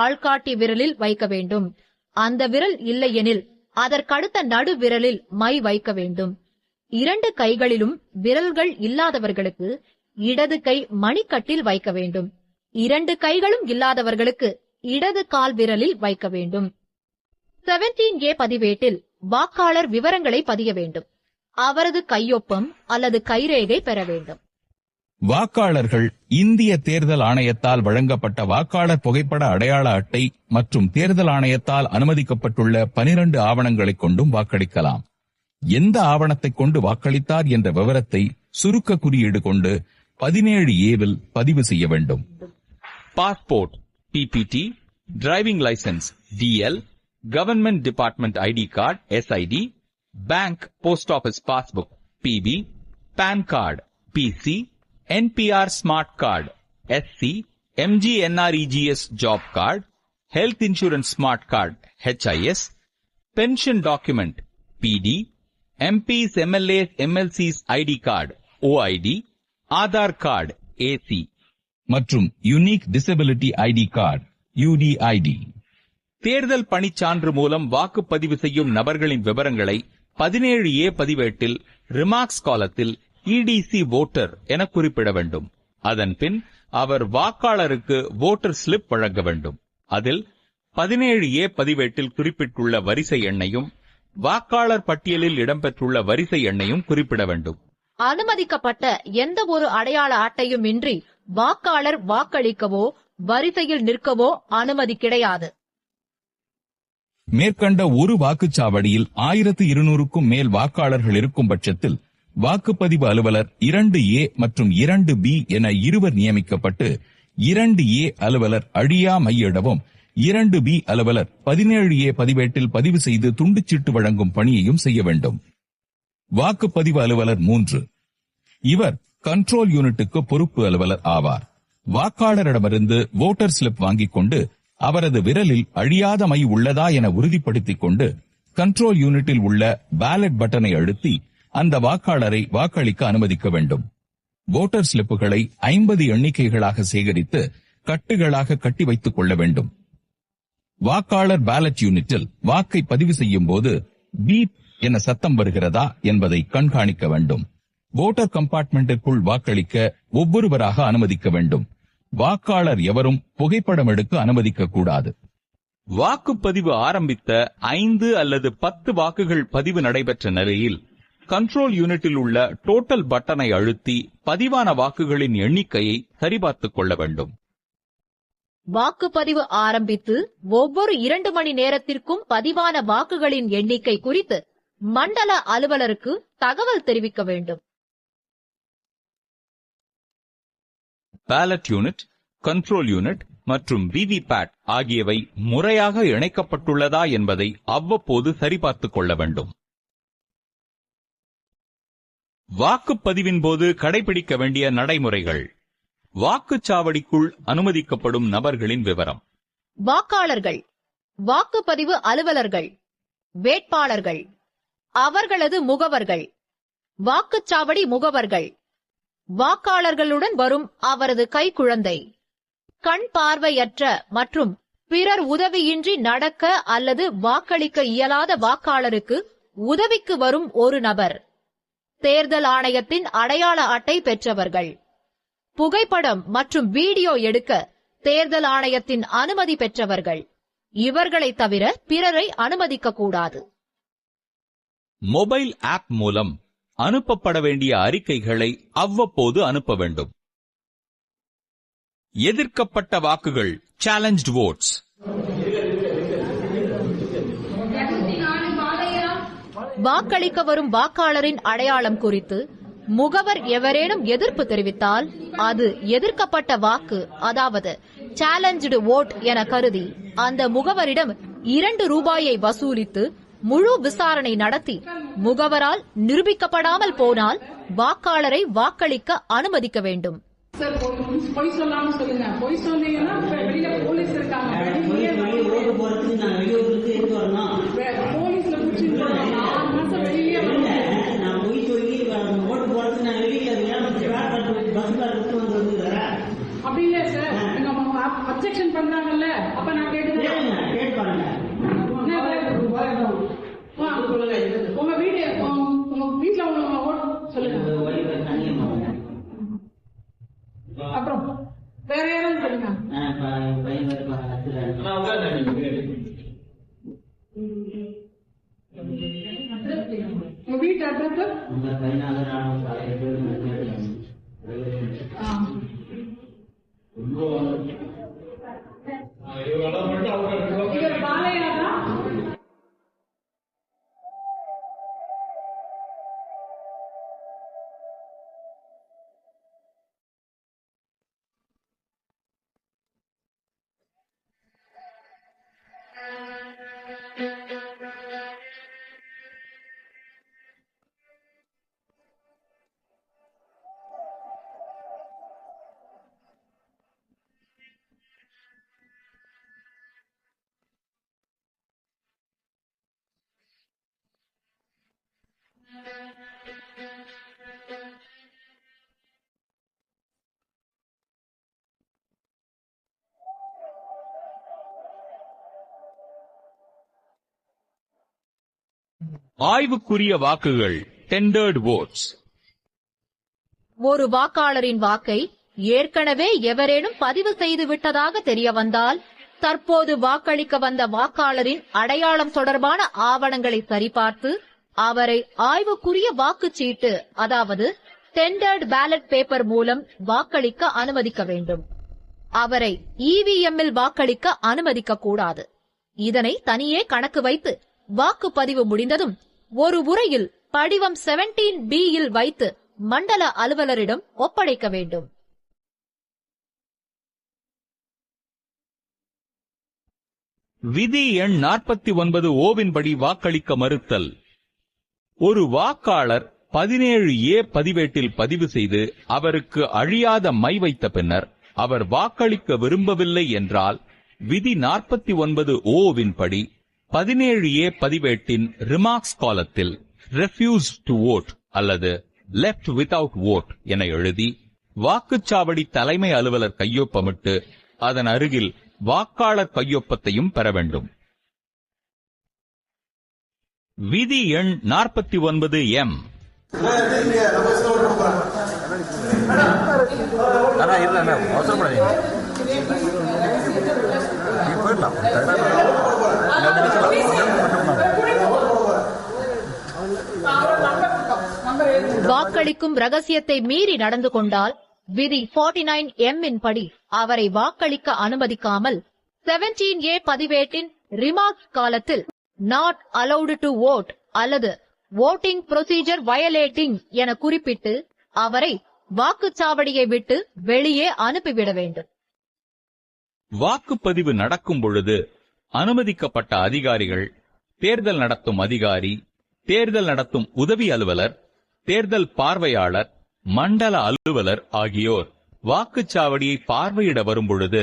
ஆள்காட்டி விரலில் வைக்க வேண்டும். அந்த விரல் இல்லையெனில் அதற்கடுத்த நடு விரலில் மை வைக்க வேண்டும். 2 கைகளிலும் விரல்கள் இல்லாதவர்களுக்கு இடது கை மணிக்கட்டில் வைக்க வேண்டும். 2 கைகளும் இல்லாதவர்களுக்கு இடது கால் விரலில் வைக்க வேண்டும். 17A பதிவேட்டில் வாக்காளர் விவரங்களை பதிய வேண்டும். அவரது கையொப்பம் அல்லது கைரேகை பெற வேண்டும். வாக்காளர்கள் இந்திய தேர்தல் ஆணையத்தால் வழங்கப்பட்ட வாக்காளர் புகைப்பட அடையாள அட்டை மற்றும் தேர்தல் ஆணையத்தால் அனுமதிக்கப்பட்டுள்ள 12 ஆவணங்களைக் கொண்டும் வாக்களிக்கலாம். எந்த ஆவணத்தைக் கொண்டு வாக்களித்தார் என்ற விவரத்தை சுருக்க குறியீடு கொண்டு 17A பதிவு செய்ய வேண்டும். Passport PPT, driving licence DL, government department ID card SID, bank post office passbook PB, PAN card PC, NPR smart card SC, MGNREGS job card, health insurance smart card HIS, pension document PD, MPs, MLAs, MLCs ID card OID, Aadhaar card AC மற்றும் unique disability ID card UDID. தேர்தல் பணிச்சான்று மூலம் வாக்குப்பதிவு செய்யும் நபர்களின் விவரங்களை 17A பதிவேட்டில் remarks காலத்தில் EDC voter என குறிப்பிட வேண்டும். அதன்பின் அவர் வாக்காளருக்கு வோட்டர் ஸ்லிப் வழங்க வேண்டும். அதில் 17A பதிவேட்டில் குறிப்பிட்டுள்ள வரிசை எண்ணையும் வாக்காளர் பட்டியலில் இடம்பெற்றுள்ள வரிசை எண்ணையும் குறிப்பிட வேண்டும். அனுமதிக்கப்பட்ட எந்த ஒரு அடையாள அட்டையும் இன்றி வாக்காளர் வாக்களிக்கவோ வரிசையில் நிற்கவோ அனுமதி கிடையாது. மேற்கண்ட ஒரு வாக்குச்சாவடியில் 1200க்கும் மேல் வாக்காளர்கள் இருக்கும் பட்சத்தில் வாக்குப்பதிவு அலுவலர் 2A மற்றும் 2B என இருவர் நியமிக்கப்பட்டு 2A அலுவலர் அழியா மையிடவும் 2B அலுவலர் 17A பதிவேட்டில் பதிவு செய்து துண்டுச்சீட்டு வழங்கும் பணியையும் செய்ய வேண்டும். வாக்குப்பதிவு அலுவலர் 3. இவர் கண்ட்ரோல் யூனிட்டுக்கு பொறுப்பு அலுவலர் ஆவார். வாக்காளரிடமிருந்து வோட்டர் ஸ்லிப் வாங்கிக் கொண்டு அவரது விரலில் அழியாத மை உள்ளதா என உறுதிப்படுத்திக் கொண்டு கண்ட்ரோல் யூனிட்டில் உள்ள பேலட் பட்டனை அழுத்தி அந்த வாக்காளரை வாக்களிக்க அனுமதிக்க வேண்டும். வோட்டர் ஸ்லிப்புகளை 50 எண்ணிக்கைகளாக சேகரித்து கட்டுகளாக கட்டி வைத்துக் கொள்ள வேண்டும். வாக்காளர் பேலட் யூனிட்டில் வாக்கை பதிவு செய்யும் போது பீப் என சத்தம் வருகிறதா என்பதை கண்காணிக்க வேண்டும். வோட்டர் கம்பார்ட்மெண்டிற்குள் வாக்களிக்க ஒவ்வொருவராக அனுமதிக்க வேண்டும். வாக்காளர் எவரும் புகைப்படம் எடுக்க அனுமதிக்க கூடாது. வாக்குப்பதிவு ஆரம்பித்த 5 அல்லது 10 வாக்குகள் பதிவு நடைபெற்ற நிலையில் கண்ட்ரோல் யூனிட்டில் உள்ள டோட்டல் பட்டனை அழுத்தி பதிவான வாக்குகளின் எண்ணிக்கையை சரிபார்த்துக் கொள்ள வேண்டும். வாக்குப்பதிவு ஆரம்பித்து ஒவ்வொரு 2 மணி நேரத்திற்கும் பதிவான வாக்குகளின் எண்ணிக்கை குறித்து மண்டல அலுவலருக்கு தகவல் தெரிவிக்க வேண்டும். பேலட் யூனிட், கண்ட்ரோல் யூனிட் மற்றும் விவிபேட் ஆகியவை முறையாக இணைக்கப்பட்டுள்ளதா என்பதை அவ்வப்போது சரிபார்த்துக் கொள்ள வேண்டும். வாக்குப்பதிவின் போது கடைபிடிக்க வேண்டிய நடைமுறைகள். வாக்குச்சாவடிக்குள் அனுமதிக்கப்படும் நபர்களின் விவரம். வாக்காளர்கள், வாக்குப்பதிவு அலுவலர்கள், வேட்பாளர்கள், அவர்களது முகவர்கள், வாக்குச்சாவடி முகவர்கள், வாக்காளர்களுடன் வரும் அவரது கைக்குழந்தை, கண் பார்வையற்ற மற்றும் பிறர் உதவியின்றி நடக்க அல்லது வாக்களிக்க இயலாத வாக்காளருக்கு உதவிக்கு வரும் ஒரு நபர், தேர்தல் ஆணையத்தின் அடையாள அட்டை பெற்றவர்கள், புகைப்படம் மற்றும் வீடியோ எடுக்க தேர்தல் ஆணையத்தின் அனுமதி பெற்றவர்கள். இவர்களை தவிர பிறரை அனுமதிக்க கூடாது. மொபைல் ஆப் மூலம் அனுப்பப்பட வேண்டிய அறிக்கைகளை அவ்வப்போது அனுப்ப வேண்டும். எதிர்க்கப்பட்ட வாக்குகள், சேலஞ்ச்டு வோட்ஸ். வாக்களிக்க வரும் வாக்காளரின் அடையாளம் குறித்து முகவர் எவரேனும் எதிர்ப்பு தெரிவித்தால் அது எதிர்க்கப்பட்ட வாக்கு, அதாவது சேலஞ்ச்டு வோட் என கருதி அந்த முகவரிடம் 2 ரூபாயை வசூலித்து முழு விசாரணை நடத்தி முகவரால் நிரூபிக்கப்படாமல் போனால் வாக்காளரை வாக்களிக்க அனுமதிக்க வேண்டும். அப்படி இல்ல சார், அப்ஜெக்ஷன் பண்றாங்கல்ல, அப்ப நான் கேட்டுக்கிறேன். உங்க வீட்டுல சொல்லுங்க. அப்புறம் வேற யாரும் சொல்லுங்க. உங்க வீட்டு அட்ரஸ் பாலையாதான். ஆய்வுக்குரிய வாக்குகள் டெண்டர்ட் votes. ஒரு வாக்காளரின் வாக்கை ஏற்கனவே எவரேனும் பதிவு செய்து விட்டதாக தெரிய வந்தால், தற்போது வாக்களிக்க வந்த வாக்காளரின் அடையாளம் தொடர்பான ஆவணங்களை சரிபார்த்து அவரை ஆய்வுக்குரிய வாக்குச்சீட்டு, அதாவது டெண்டர்ட் பேலட் பேப்பர் மூலம் வாக்களிக்க அனுமதிக்க வேண்டும். அவரை EVM-இல் வாக்களிக்க அனுமதிக்க கூடாது. இதனை தனியே கணக்கு வைத்து வாக்குப்பதிவு முடிந்ததும் ஒரு உரையில் படிவம் 17B-யில் வைத்து மண்டல அலுவலரிடம் ஒப்படைக்க வேண்டும். விதி எண் 49(O) படி வாக்களிக்க மறுத்தல். ஒரு வாக்காளர் 17A பதிவேட்டில் பதிவு செய்து அவருக்கு அழியாத மை வைத்த பின்னர் அவர் வாக்களிக்க விரும்பவில்லை என்றால், விதி 49(O) படி 17A பதிவேட்டின் ரிமார்க்ஸ் காலத்தில் ரெஃப்யூஸ் டு வோட் அல்லது லெஃப்ட் வித்அவுட் வோட் என எழுதி வாக்குச்சாவடி தலைமை அலுவலர் கையொப்பமிட்டு அதன் அருகில் வாக்காளர் கையொப்பத்தையும் பெற வேண்டும். விதி எண் 49M. வாக்களிக்கும் ரகசியத்தை மீறி நடந்து கொண்டால் விதி 49M படி அவரை வாக்களிக்க அனுமதிக்காமல் 17A பதிவேட்டின் ரிமார்க்ஸ் காலத்தில் நாட் அலௌடு டு வோட் அல்லது வோட்டிங் ப்ரொசீஜர் வயலேட்டிங் என குறிப்பிட்டு அவரை வாக்குச்சாவடியை விட்டு வெளியே அனுப்பிவிட வேண்டும். வாக்குப்பதிவு நடக்கும் பொழுது அனுமதிக்கப்பட்ட அதிகாரிகள், தேர்தல் நடத்தும் அதிகாரி, தேர்தல் நடத்தும் உதவி அலுவலர், தேர்தல் பார்வையாளர், மண்டல அலுவலர் ஆகியோர் வாக்குச்சாவடியை பார்வையிட வரும்பொழுது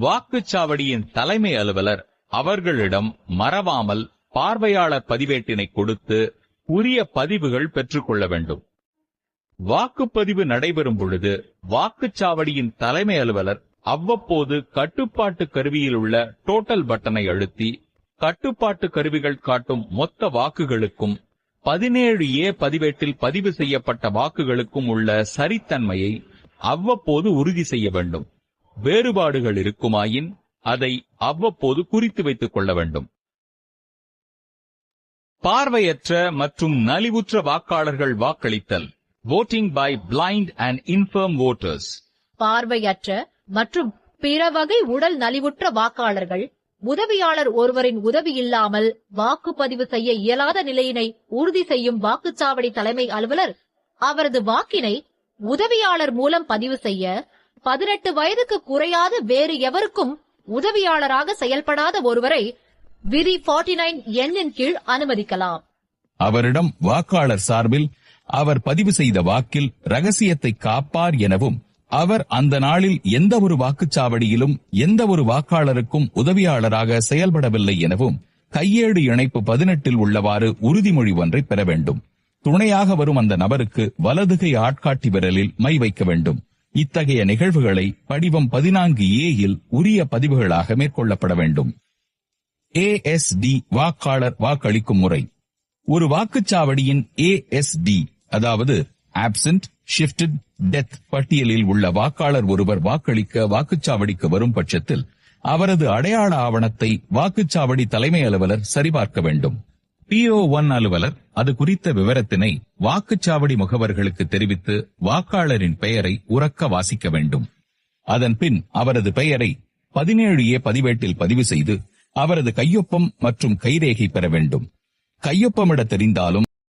வாக்குச்சாவடியின் தலைமை அலுவலர் அவர்களிடம் மறவாமல் பார்வையாளர் பதிவேட்டினை கொடுத்து உரிய பதிவுகள் பெற்றுக் கொள்ள வேண்டும். வாக்குப்பதிவு நடைபெறும் பொழுது வாக்குச்சாவடியின் தலைமை அலுவலர் அவ்வப்போது கட்டுப்பாட்டு கருவியில் உள்ள டோட்டல் பட்டனை அழுத்தி கட்டுப்பாட்டு கருவிகள் காட்டும் மொத்த வாக்குகளுக்கும் 17A பதிவேட்டில் பதிவு செய்யப்பட்ட வாக்குகளுக்கும் உள்ள சரித்தன்மையை அவ்வப்போது உறுதி செய்ய வேண்டும். வேறுபாடுகள் இருக்குமாயின் அதை அவ்வப்போது குறித்து வைத்துக் கொள்ள வேண்டும். பார்வையற்ற மற்றும் நலிவுற்ற வாக்காளர்கள் வாக்களித்தல். voting by blind and infirm voters. பார்வையற்ற மற்றும் பிற வகை உடல் நலிவுற்ற வாக்காளர்கள் உதவியாளர் ஒருவரின் உதவி இல்லாமல் வாக்குப்பதிவு செய்ய இயலாத நிலையினை உறுதி செய்யும் வாக்குச்சாவடி தலைமை அலுவலர் அவரது வாக்கினை உதவியாளர் மூலம் பதிவு செய்ய 18 வயதுக்கு குறையாத வேறு எவருக்கும் உதவியாளராக செயல்படாத ஒருவரை விதி 49N கீழ் அனுமதிக்கலாம். அவரிடம் வாக்காளர் சார்பில் அவர் பதிவு செய்த வாக்கில் ரகசியத்தை காப்பார் எனவும், அவர் அந்த நாளில் எந்த ஒரு வாக்குச்சாவடியிலும் எந்த ஒரு வாக்காளருக்கும் உதவியாளராக செயல்படவில்லை எனவும் கையேடு இணைப்பு 18 உள்ளவாறு உறுதிமொழி ஒன்றை பெற வேண்டும். துணையாக வரும் அந்த நபருக்கு வலதுகை ஆட்காட்டி விரலில் மை வைக்க வேண்டும். இத்தகைய நிகழ்வுகளை படிவம் 14A-யில் உரிய பதிவுகளாக மேற்கொள்ளப்பட வேண்டும். ASD வாக்காளர் வாக்களிக்கும் முறை. ஒரு வாக்குச்சாவடியின் ASD, அதாவது ஆப்சென்ட், ஷிஃப்டட், டெத் பட்டியலில் உள்ள வாக்காளர் ஒருவர் வாக்களிக்க வாக்குச்சாவடிக்கு வரும் பட்சத்தில் அவரது அடையாள ஆவணத்தை வாக்குச்சாவடி தலைமை அலுவலர் சரிபார்க்க வேண்டும். PO1 அலுவலர் அது குறித்த விவரத்தினை வாக்குச்சாவடி முகவர்களுக்கு தெரிவித்து வாக்காளரின் பெயரை உரக்க வாசிக்க வேண்டும். அதன்பின் அவரது பெயரை 17A பதிவேட்டில் பதிவு செய்து அவரது கையொப்பம் மற்றும் கைரேகை பெற வேண்டும். கையொப்பமிட தெரிந்தாலும்